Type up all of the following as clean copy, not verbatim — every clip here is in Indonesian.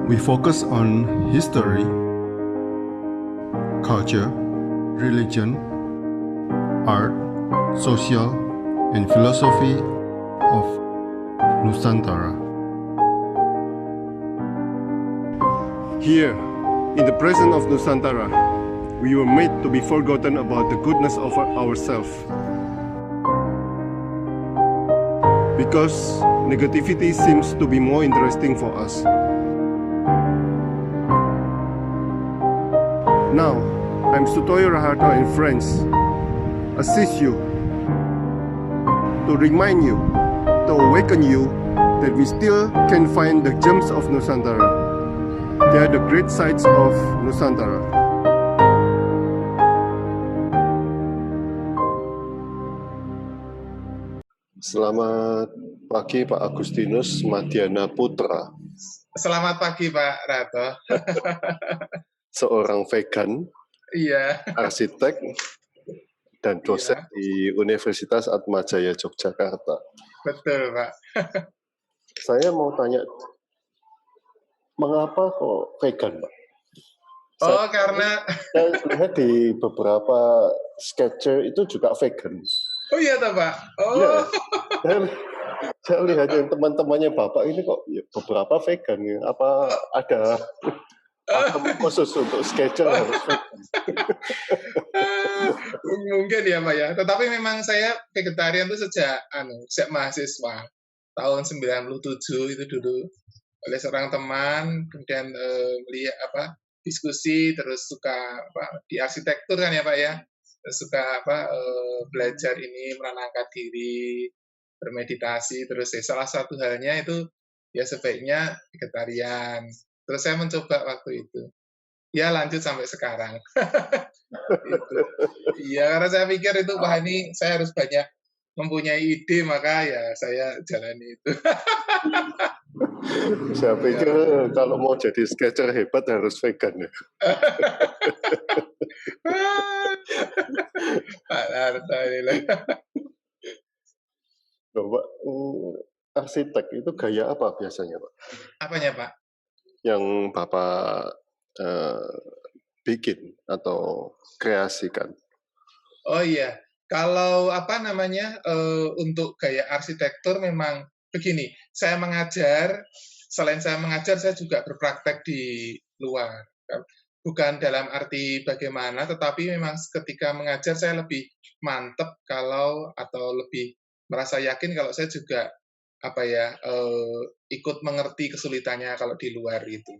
We focus on history, culture, religion, art, social, and philosophy of Nusantara. Here, in the presence of Nusantara, we were made to be forgotten about the goodness of ourselves. Because negativity seems to be more interesting for us. Now, I'm Sutoyo Raharto and friends, assist you, to remind you, to awaken you that we still can find the gems of Nusantara. They are the great sights of Nusantara. Selamat pagi Pak Agustinus Madiana Putra. Selamat pagi Pak Rato. Seorang vegan, Iya. arsitek, dan dosen di Universitas Atmajaya Yogyakarta. Betul Pak. Saya mau tanya, mengapa kok vegan Pak? Karena saya lihat di beberapa sketcher itu juga vegan. Oh iya toh Pak. Ya, saya lihat yang teman-temannya Bapak ini kok ya, beberapa vegan ya. Apa ada pakem khusus untuk sketcher harus vegan? Mungkin ya Pak ya. Tetapi memang saya vegetarian itu sejak mahasiswa tahun 97 itu dulu oleh seorang teman, kemudian melihat diskusi, terus suka di arsitektur kan ya Pak ya. Suka belajar ini, menenangkan diri, bermeditasi, terus salah satu halnya itu ya sebaiknya vegetarian. Terus saya mencoba waktu itu. Ya lanjut sampai sekarang. Gitu. Iya, karena saya pikir itu ini saya harus banyak mempunyai ide, maka ya saya jalani itu. Saya pikir kalau mau jadi sketcher hebat harus vegan ya. Pak Larta ini lah. Pak, arsitek itu gaya apa biasanya Pak? Apanya Pak? Yang Bapak bikin atau kreasikan? Oh iya, kalau untuk gaya arsitektur memang begini, selain saya mengajar, saya juga berpraktek di luar. Bukan dalam arti bagaimana, tetapi memang ketika mengajar saya lebih mantep atau lebih merasa yakin kalau saya juga ikut mengerti kesulitannya kalau di luar gitu.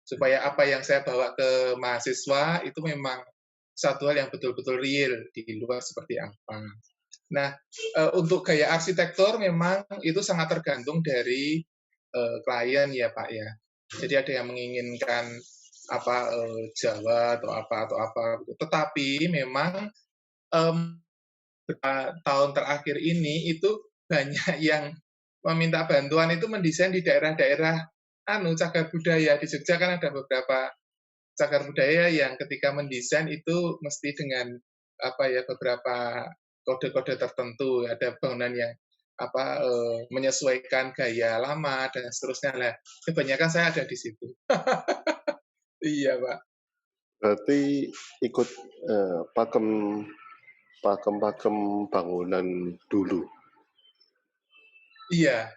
Supaya apa yang saya bawa ke mahasiswa itu memang satu hal yang betul-betul real di luar seperti apa. Nah, untuk gaya arsitektur memang itu sangat tergantung dari klien ya Pak ya. Jadi ada yang menginginkan Jawa atau apa. Tetapi memang tahun terakhir ini itu banyak yang meminta bantuan itu mendesain di daerah-daerah cagar budaya. Di Jogja kan ada beberapa cagar budaya yang ketika mendesain itu mesti dengan beberapa kode-kode tertentu. Ada bangunan yang menyesuaikan gaya lama dan seterusnya lah. Kebanyakan saya ada di situ. Iya Pak. Berarti ikut pakem bangunan dulu. Iya.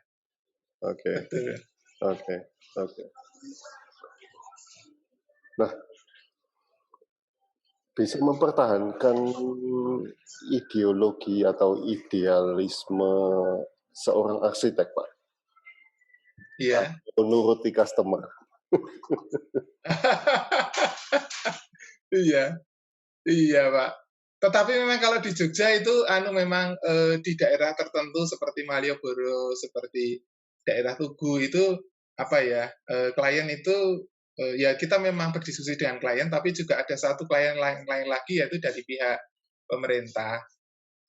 Oke. Betul. Oke. Nah, bisa mempertahankan ideologi atau idealisme seorang arsitek, Pak? Iya. Menuruti customer. Iya Pak. Tetapi memang kalau di Jogja itu memang di daerah tertentu seperti Malioboro, seperti daerah Tugu itu klien itu ya kita memang berdiskusi dengan klien, tapi juga ada satu klien lain lagi yaitu dari pihak pemerintah.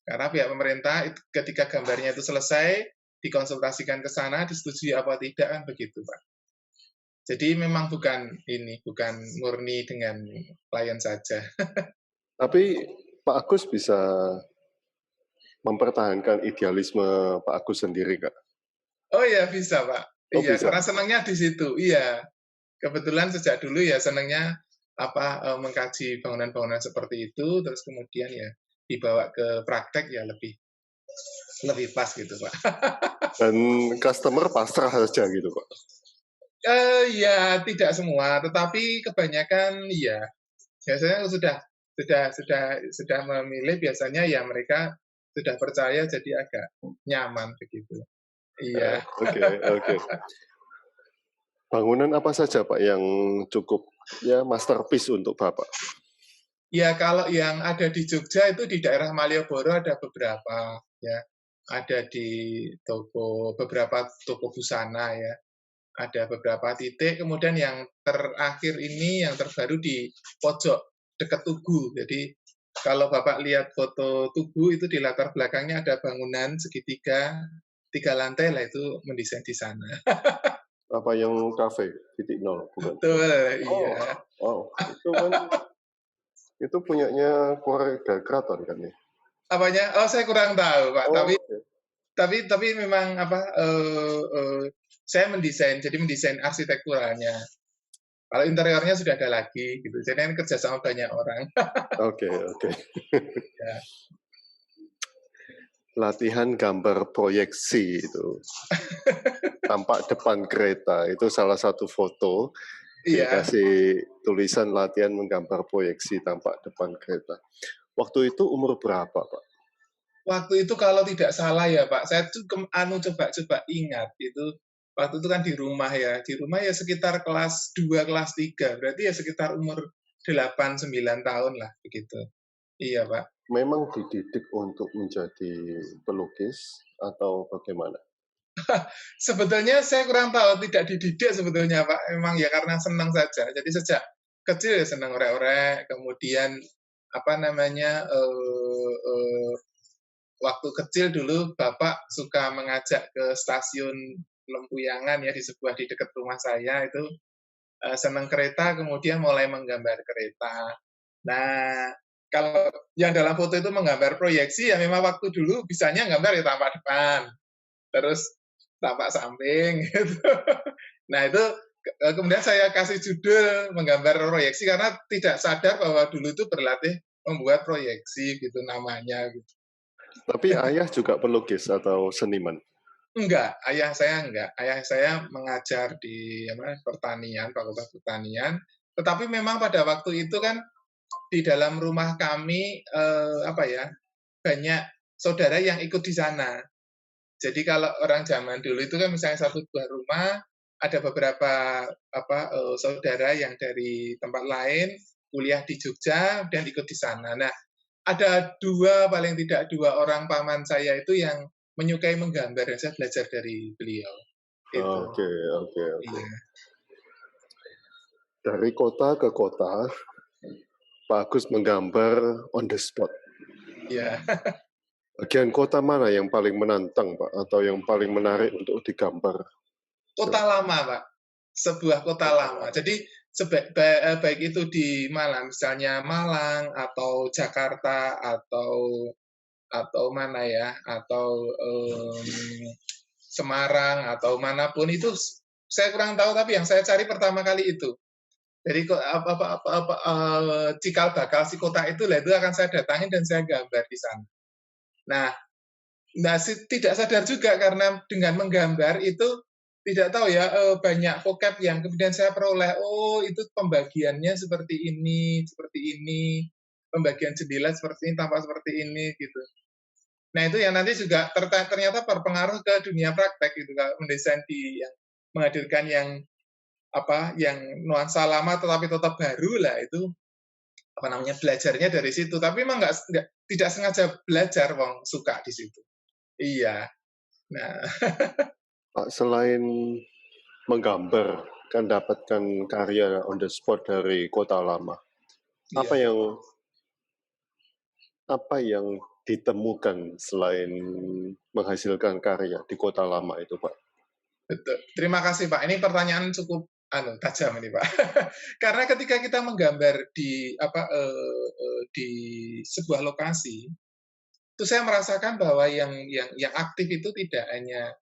Karena pihak pemerintah ketika gambarnya itu selesai dikonsultasikan ke sana, disetujui apa tidak kan begitu Pak. Jadi memang bukan murni dengan klien saja. Tapi Pak Agus bisa mempertahankan idealisme Pak Agus sendiri, Kak? Oh iya bisa Pak. Oh, Iya, bisa. karena senangnya di situ. Iya. kebetulan sejak dulu ya senangnya mengkaji bangunan-bangunan seperti itu, terus kemudian ya dibawa ke praktek ya lebih lebih pas gitu, Pak. Dan customer pasrah saja gitu, Pak. Ya tidak semua, tetapi kebanyakan ya biasanya sudah memilih, biasanya ya mereka sudah percaya, jadi agak nyaman begitu. Iya. Oke. Bangunan apa saja, Pak, yang cukup ya masterpiece untuk Bapak? Ya kalau yang ada di Jogja itu di daerah Malioboro ada beberapa ya. Ada di beberapa toko busana ya. Ada beberapa titik, kemudian yang terakhir ini yang terbaru di pojok dekat Tugu. Jadi kalau Bapak lihat foto Tugu itu di latar belakangnya ada bangunan segitiga 3 lantai lah, itu mendesain di sana. Apa yang kafe titik nol, bukan? Betul, iya. Oh, itu kan itu punyanya keluarga keraton kan ya? Apanya? Oh, saya kurang tahu, Pak. Oh, Tapi memang saya mendesain arsitekturalnya. Kalau interiornya sudah ada lagi gitu. Jadi kan kerja sama banyak orang. Oke. Ya. Latihan gambar proyeksi itu. Tampak depan kereta, itu salah satu foto. Iya. Dikasih tulisan latihan menggambar proyeksi tampak depan kereta. Waktu itu umur berapa, Pak? Waktu itu kalau tidak salah ya Pak, saya tuh coba ingat itu. Waktu itu kan di rumah ya sekitar kelas 2, kelas 3, berarti ya sekitar umur 8-9 tahun lah begitu. Iya Pak. Memang dididik untuk menjadi pelukis atau bagaimana? Sebetulnya saya kurang tahu, tidak dididik sebetulnya Pak, memang ya karena senang saja. Jadi sejak kecil ya senang orek-orek, kemudian waktu kecil dulu Bapak suka mengajak ke stasiun Lempuyangan ya, di dekat rumah saya itu, senang kereta, kemudian mulai menggambar kereta. Nah, kalau yang dalam foto itu menggambar proyeksi ya memang waktu dulu bisanya gambar ya tampak depan, terus tampak samping gitu. Nah, itu kemudian saya kasih judul menggambar proyeksi karena tidak sadar bahwa dulu itu berlatih membuat proyeksi gitu namanya gitu. Tapi ayah juga pelukis atau seniman? Enggak, ayah saya enggak. Ayah saya mengajar di pertanian, Fakultas Pertanian. Tetapi memang pada waktu itu kan di dalam rumah kami banyak saudara yang ikut di sana. Jadi kalau orang zaman dulu itu kan misalnya satu dua rumah, ada beberapa saudara yang dari tempat lain kuliah di Jogja dan ikut di sana. Nah, ada paling tidak dua orang paman saya itu yang menyukai menggambar, dan saya belajar dari beliau. Oke. Iya. Dari kota ke kota, Pak Agus menggambar on the spot. Iya. Bagian kota mana yang paling menantang, Pak, atau yang paling menarik untuk digambar? Kota lama, Pak. Sebuah kota lama. Jadi baik itu di Malang, misalnya Malang atau Jakarta atau mana ya, atau Semarang atau manapun itu saya kurang tahu, tapi yang saya cari pertama kali itu. Jadi cikal bakal si kota itu lah, itu akan saya datangin dan saya gambar di sana. Nah, tidak sadar juga karena dengan menggambar itu tidak tahu ya banyak vocab yang kemudian saya peroleh. Oh, itu pembagiannya seperti ini, pembagian jendela seperti ini, tampak seperti ini gitu. Nah, itu yang nanti juga ternyata berpengaruh ke dunia praktek gitu, mendesain yang menghadirkan yang nuansa lama tetapi tetap baru lah, itu belajarnya dari situ. Tapi memang tidak sengaja belajar, wong suka di situ. Iya. Nah, Pak, selain menggambar, kan dapatkan karya on the spot dari kota lama. iya. Apa yang ditemukan selain menghasilkan karya di kota lama itu, Pak? Betul. Terima kasih, Pak. Ini pertanyaan cukup tajam ini, Pak. Karena ketika kita menggambar di sebuah lokasi, itu saya merasakan bahwa yang aktif itu tidak hanya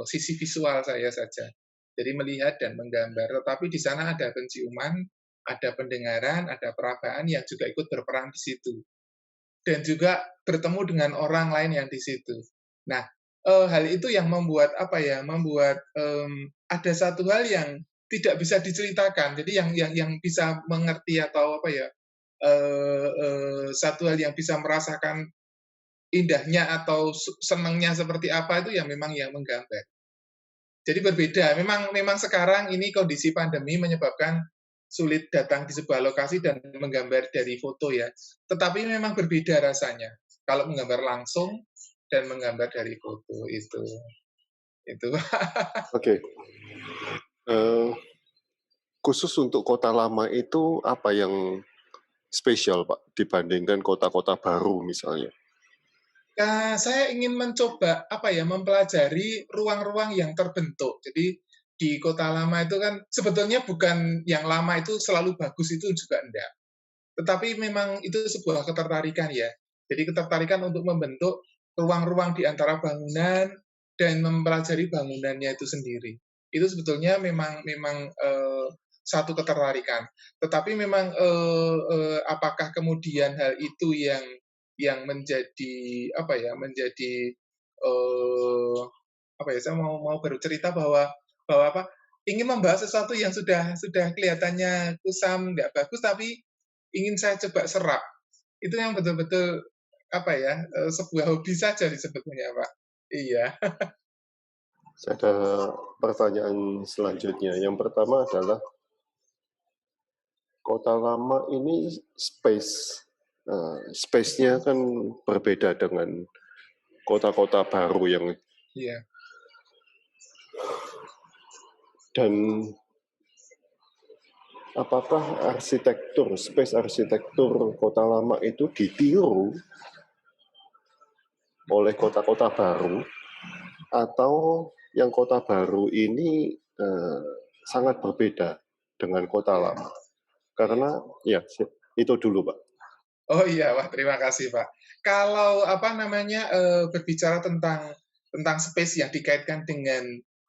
sisi visual saya saja. Jadi melihat dan menggambar. Tetapi di sana ada penciuman, ada pendengaran, ada perabaan yang juga ikut berperan di situ. Dan juga bertemu dengan orang lain yang di situ. Nah, hal itu yang membuat ada satu hal yang tidak bisa diceritakan. Jadi yang bisa mengerti atau satu hal yang bisa merasakan indahnya atau senangnya seperti apa itu yang memang yang menggambar. Jadi berbeda. Memang sekarang ini kondisi pandemi menyebabkan sulit datang di sebuah lokasi dan menggambar dari foto ya. Tetapi memang berbeda rasanya. Kalau menggambar langsung dan menggambar dari foto itu. Oke. Khusus untuk kota lama itu apa yang spesial Pak dibandingkan kota-kota baru misalnya? Saya ingin mencoba mempelajari ruang-ruang yang terbentuk. Jadi di kota lama itu kan sebetulnya bukan yang lama itu selalu bagus, itu juga enggak. Tetapi memang itu sebuah ketertarikan ya. Jadi ketertarikan untuk membentuk ruang-ruang di antara bangunan dan mempelajari bangunannya itu sendiri. Itu sebetulnya memang satu ketertarikan. Tetapi memang apakah kemudian hal itu yang menjadi saya mau baru cerita bahwa ingin membahas sesuatu yang sudah kelihatannya kusam, nggak bagus, tapi ingin saya coba serap. Itu yang betul-betul sebuah hobi saja sebetulnya, Pak. Iya. Saya ada pertanyaan selanjutnya. Yang pertama adalah kota lama ini space-nya kan berbeda dengan kota-kota baru yang Iya. Dan apakah space arsitektur kota lama itu ditiru oleh kota-kota baru, atau yang kota baru ini sangat berbeda dengan kota lama? Karena ya itu dulu Pak. Oh iya, wah terima kasih Pak. Kalau berbicara tentang space yang dikaitkan dengan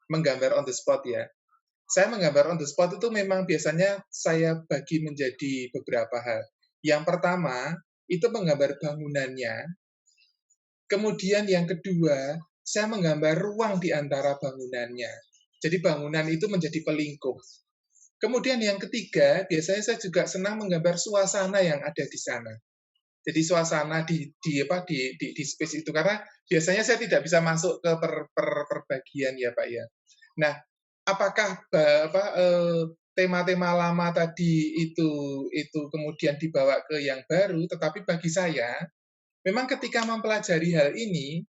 menggambar on the spot ya. Saya menggambar on the spot itu memang biasanya saya bagi menjadi beberapa hal. Yang pertama, itu menggambar bangunannya. Kemudian yang kedua, saya menggambar ruang di antara bangunannya. Jadi bangunan itu menjadi pelingkup. Kemudian yang ketiga, biasanya saya juga senang menggambar suasana yang ada di sana. Jadi suasana di space itu, karena biasanya saya tidak bisa masuk ke perbagian ya Pak ya. Nah, apakah tema-tema lama tadi itu kemudian dibawa ke yang baru? Tetapi bagi saya, memang ketika mempelajari hal ini,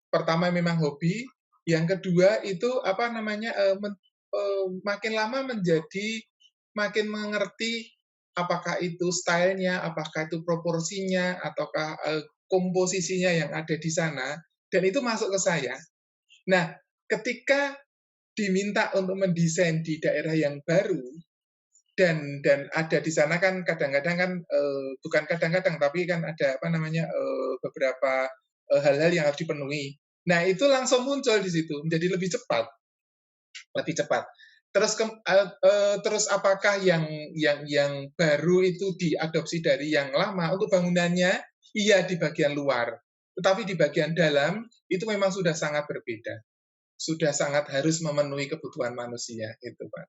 pertama memang hobi, yang kedua itu makin lama menjadi makin mengerti apakah itu stylenya, apakah itu proporsinya, ataukah komposisinya yang ada di sana, dan itu masuk ke saya. Nah, ketika diminta untuk mendesain di daerah yang baru, dan ada di sana kan kadang-kadang kan bukan kadang-kadang, tapi kan ada beberapa hal-hal yang harus dipenuhi. Nah, itu langsung muncul di situ, menjadi lebih cepat. Terus apakah yang baru itu diadopsi dari yang lama? Untuk bangunannya, iya di bagian luar. Tetapi di bagian dalam, itu memang sudah sangat berbeda. Sudah sangat harus memenuhi kebutuhan manusia, itu Pak.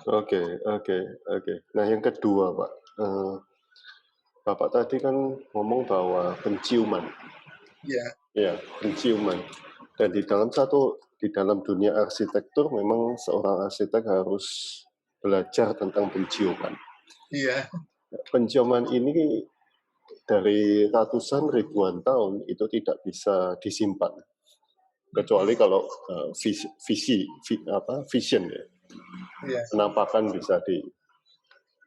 Oke. Nah yang kedua Pak, Bapak tadi kan ngomong bahwa penciuman. Ya, penciuman. Dan di dalam dunia arsitektur memang seorang arsitek harus belajar tentang penciuman. Iya. Penciuman ini dari ratusan ribuan tahun itu tidak bisa disimpan, kecuali kalau vision ya. Penampakan bisa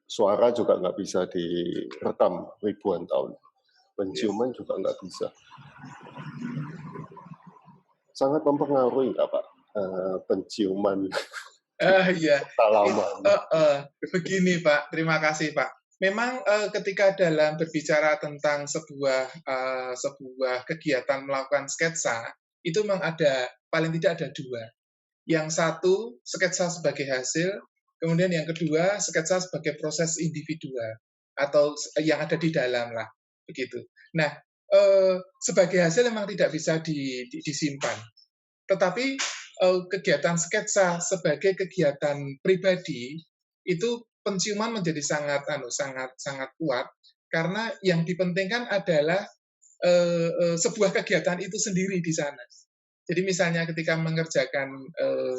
suara juga nggak bisa direkam ribuan tahun. Penciuman juga nggak bisa. Sangat mempengaruhi nggak Pak penciuman lama? Begini Pak, terima kasih Pak. Memang ketika dalam berbicara tentang sebuah kegiatan melakukan sketsa, itu memang paling tidak ada dua. Yang satu sketsa sebagai hasil, kemudian yang kedua sketsa sebagai proses individual atau yang ada di dalam lah, begitu. Nah, sebagai hasil memang tidak bisa disimpan, tetapi kegiatan sketsa sebagai kegiatan pribadi itu penciuman menjadi sangat kuat karena yang dipentingkan adalah sebuah kegiatan itu sendiri di sana. Jadi misalnya ketika mengerjakan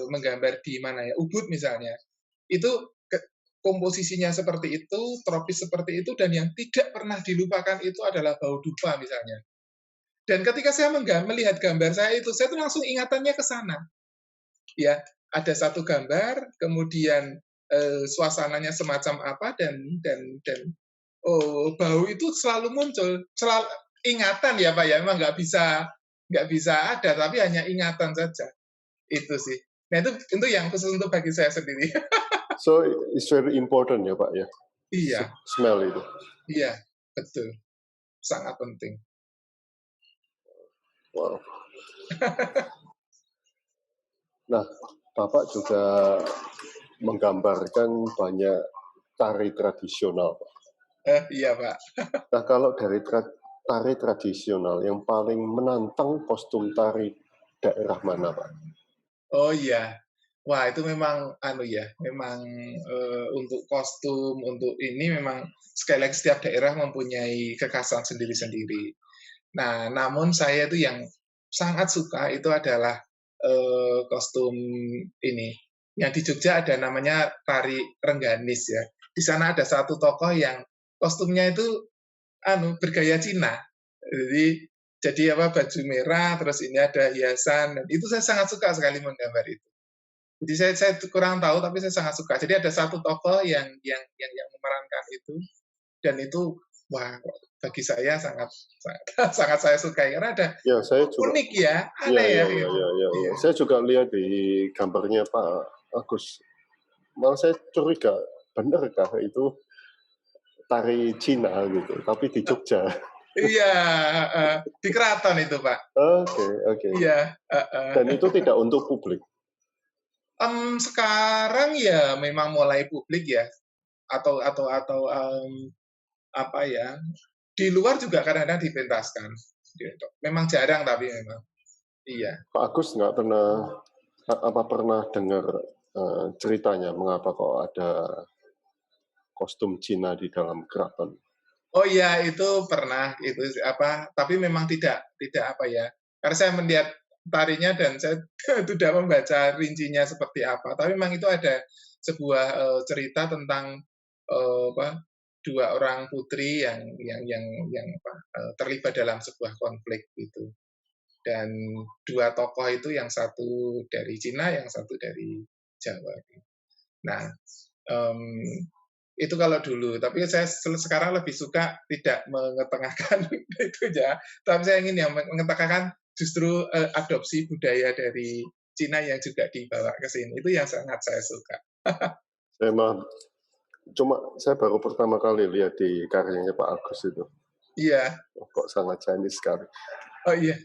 menggambar di mana ya, Ubud misalnya, itu komposisinya seperti itu, tropis seperti itu, dan yang tidak pernah dilupakan itu adalah bau dupa misalnya. Dan ketika saya melihat gambar saya itu, saya tuh langsung ingatannya ke sana. Ya, ada satu gambar, kemudian suasananya semacam apa dan bau itu selalu muncul, selalu ingatan ya Pak ya, memang nggak bisa ada, tapi hanya ingatan saja. Itu sih. Nah itu yang khusus untuk bagi saya sendiri. So it's very important ya Pak ya. Iya. Smell itu. Iya, betul. Sangat penting. Wow. Nah, Bapak juga menggambarkan banyak tari tradisional, Pak. Iya, Pak. Nah, kalau dari tari tradisional yang paling menantang kostum tari daerah mana, Pak? Oh iya. Wah, itu memang memang untuk kostum, untuk ini memang sekali lagi setiap daerah mempunyai kekhasan sendiri-sendiri. Nah, namun saya itu yang sangat suka itu adalah kostum ini. Yang di Jogja ada namanya tari Rengganis ya. Di sana ada satu tokoh yang kostumnya itu bergaya Cina. Jadi baju merah, terus ini ada hiasan. Dan itu saya sangat suka sekali menggambar itu. Jadi saya kurang tahu, tapi saya sangat suka. Jadi ada satu tokoh yang memerankan itu, dan itu wah bagi saya sangat saya sukai karena ada saya juga, unik ya, aneh ya. Iya. Saya juga lihat di gambarnya Pak Agus. Malah saya curiga, benarkah itu tari Cina gitu, tapi di Jogja. Iya, di keraton itu Pak. Oke. Iya. Dan itu tidak untuk publik. Sekarang ya memang mulai publik ya, atau apa ya, di luar juga kadang-kadang dipentaskan. Memang jarang tapi memang. Iya. Pak Agus nggak pernah dengar ceritanya mengapa kok ada kostum Cina di dalam keraton? Oh iya, itu pernah itu tapi memang tidak apa ya. Karena saya melihat tarinya dan saya tidak membaca rincinya seperti apa. Tapi memang itu ada sebuah cerita tentang dua orang putri yang terlibat dalam sebuah konflik gitu. Dan dua tokoh itu yang satu dari Cina, yang satu dari Jawa. Nah, itu kalau dulu. Tapi saya sekarang lebih suka tidak mengetengahkan itu ya. Tapi saya ingin yang mengetengahkan justru adopsi budaya dari Cina yang juga dibawa ke sini. Itu yang sangat saya suka. Saya baru pertama kali lihat di karyanya Pak Agus itu. Iya. Kok sangat Chinese sekali. Oh iya.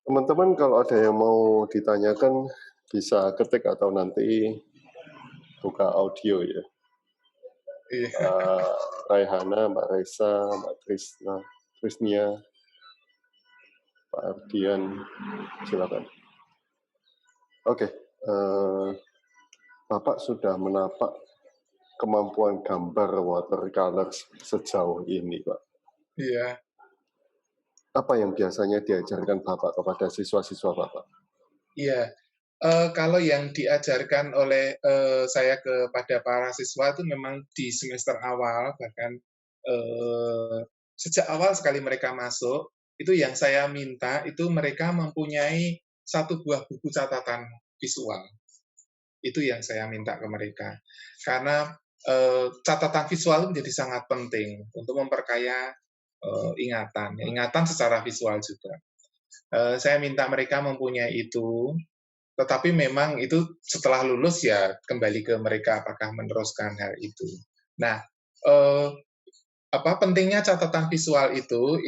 Teman-teman kalau ada yang mau ditanyakan bisa ketik atau nanti buka audio ya. Iya. Raihana, Mbak Reza, Mbak Trisnia, Pak Ardian, silakan. Oke, Bapak sudah menapak kemampuan gambar watercolor sejauh ini, Pak. Iya. Apa yang biasanya diajarkan Bapak kepada siswa-siswa Bapak? Iya. Kalau yang diajarkan oleh saya kepada para siswa itu memang di semester awal, bahkan sejak awal sekali mereka masuk, itu yang saya minta itu mereka mempunyai satu buah buku catatan visual. Itu yang saya minta ke mereka. Karena catatan visual menjadi sangat penting untuk memperkaya ingatan secara visual juga. Saya minta mereka mempunyai itu, tetapi memang itu setelah lulus ya kembali ke mereka apakah meneruskan hal itu. Nah, pentingnya catatan visual itu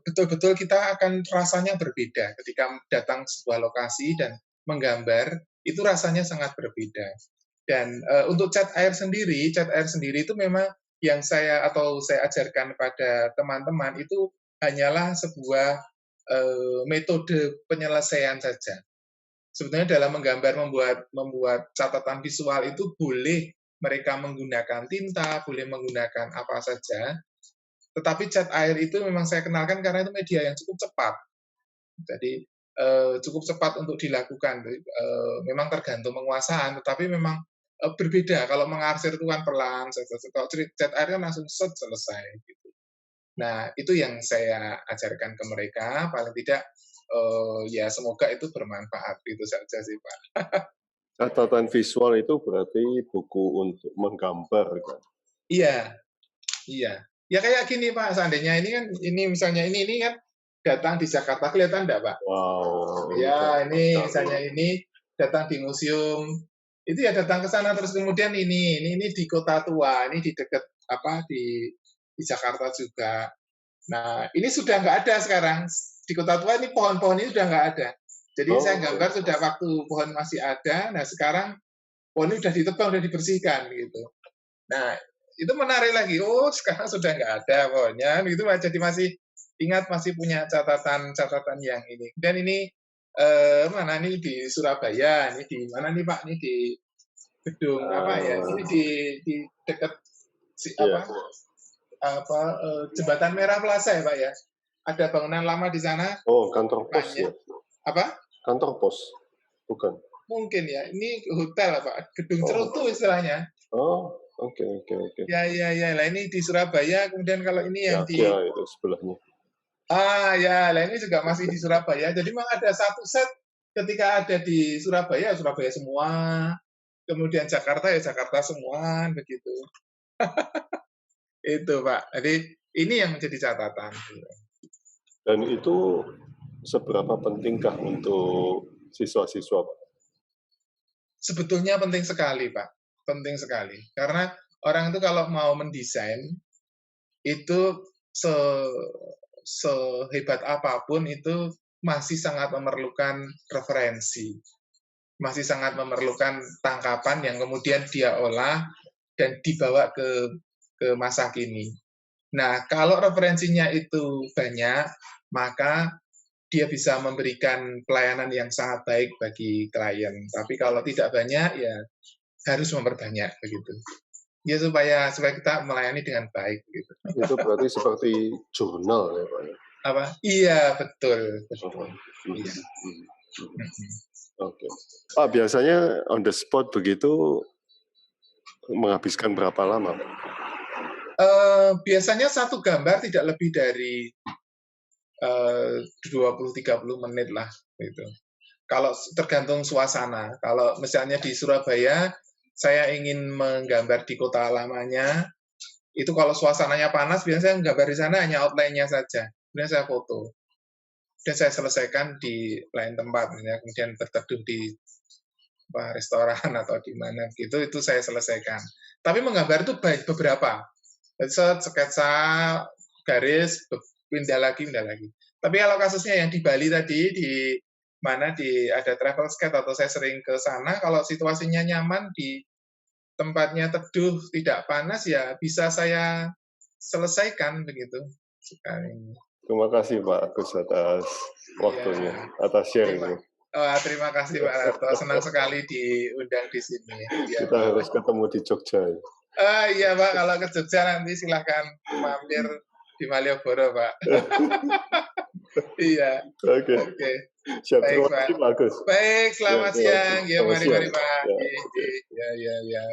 betul-betul kita akan rasanya berbeda ketika datang sebuah lokasi dan menggambar itu rasanya sangat berbeda. Dan untuk cat air sendiri itu memang yang saya ajarkan pada teman-teman itu hanyalah sebuah metode penyelesaian saja. Sebetulnya dalam menggambar, membuat catatan visual itu boleh mereka menggunakan tinta, boleh menggunakan apa saja. Tetapi cat air itu memang saya kenalkan karena itu media yang cukup cepat. Jadi cukup cepat untuk dilakukan. Memang tergantung penguasaan, tetapi memang berbeda. Kalau mengarsir itu kan pelan, kalau cat air kan langsung selesai. Gitu. Nah, itu yang saya ajarkan ke mereka. Paling tidak, ya semoga itu bermanfaat. Itu saja sih, Pak. Catatan visual itu berarti buku untuk menggambar, kan? Iya. Ya kayak gini, Pak. Seandainya misalnya ini kan datang di Jakarta, kelihatan enggak, Pak? Wow. Ya, ini misalnya ini datang di museum, itu ya datang ke sana terus kemudian ini di Kota Tua, ini di dekat di Jakarta juga. Nah, ini sudah nggak ada sekarang. Di Kota Tua ini pohon-pohon ini sudah nggak ada. Jadi saya gambar sudah waktu pohon masih ada, nah sekarang pohon ini sudah ditebang, sudah dibersihkan gitu. Nah, itu menarik lagi. Oh, sekarang sudah nggak ada pohonnya, gitu. Jadi masih punya catatan yang ini. Dan ini mana nih di Surabaya, ini di mana nih Pak? Ini di gedung apa ya? Ini di dekat Jembatan Merah Plaza ya Pak ya? Ada bangunan lama di sana. Oh, kantor pos ya? Apa? Kantor pos, bukan? Mungkin ya. Ini hotel Pak, gedung cerutu istilahnya. Oh, oke. Ya. Lah ini di Surabaya. Kemudian kalau ini yang di itu sebelahnya. Ya, lah ini juga masih di Surabaya. Jadi memang ada satu set ketika ada di Surabaya semua. Kemudian Jakarta semua, begitu. Itu Pak. Jadi ini yang menjadi catatan. Dan itu seberapa pentingkah untuk siswa-siswa, Pak? Sebetulnya penting sekali, Pak. Penting sekali. Karena orang itu kalau mau mendesain, itu sehebat apapun itu masih sangat memerlukan referensi. Masih sangat memerlukan tangkapan yang kemudian dia olah dan dibawa ke masa kini. Nah, kalau referensinya itu banyak, maka dia bisa memberikan pelayanan yang sangat baik bagi klien. Tapi kalau tidak banyak, ya harus memperbanyak begitu. Ya supaya kita melayani dengan baik gitu. Itu berarti seperti jurnal ya Pak? Apa? Iya, betul. Iya. Oke. Pak, biasanya on the spot begitu menghabiskan berapa lama, Pak? Biasanya satu gambar tidak lebih dari 20-30 menit lah gitu. Kalau tergantung suasana. Kalau misalnya di Surabaya, saya ingin menggambar di kota lamanya, itu kalau suasananya panas, biasanya saya menggambar di sana hanya outline-nya saja. Kemudian saya foto. Dan saya selesaikan di lain tempat, kemudian berteduh di restoran atau di mana gitu, itu saya selesaikan. Tapi menggambar itu baik beberapa. Sketsa, garis, pindah lagi. Tapi kalau kasusnya yang di Bali tadi, di mana ada travel sketch atau saya sering ke sana, kalau situasinya nyaman di tempatnya teduh, tidak panas, ya bisa saya selesaikan begitu. Terima kasih Pak Agus atas waktunya, atas sharing. Terima kasih Pak Rato, senang sekali diundang di sini. Ya, kita harus ketemu di Jogja. Iya Pak, kalau ke Jogja nanti silahkan mampir di Malioboro Pak. Iya. Oke. Siap, terima kasih Pak Agus. Baik, selamat siang. Ya, mari Pak. Ya.